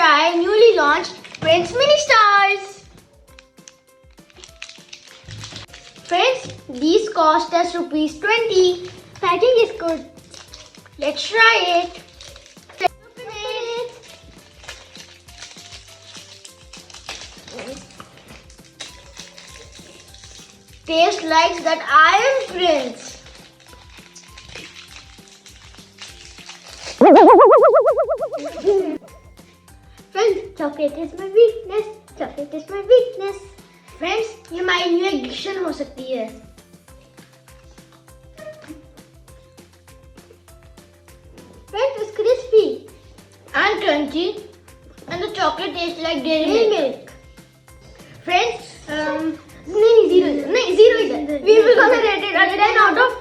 try newly launched Friends Mini Stars. Friends, these cost us rupees 20. Packing is good. Let's try it. Open it. Tastes like that Iron Prince. Friends, chocolate is my weakness. Chocolate is my weakness. Friends, ये हमारी new addiction हो सकती है. Friends, it's crispy and crunchy, and the chocolate tastes like dairy milk. Friends, नहीं zero. We will gonna rate it a 10 out of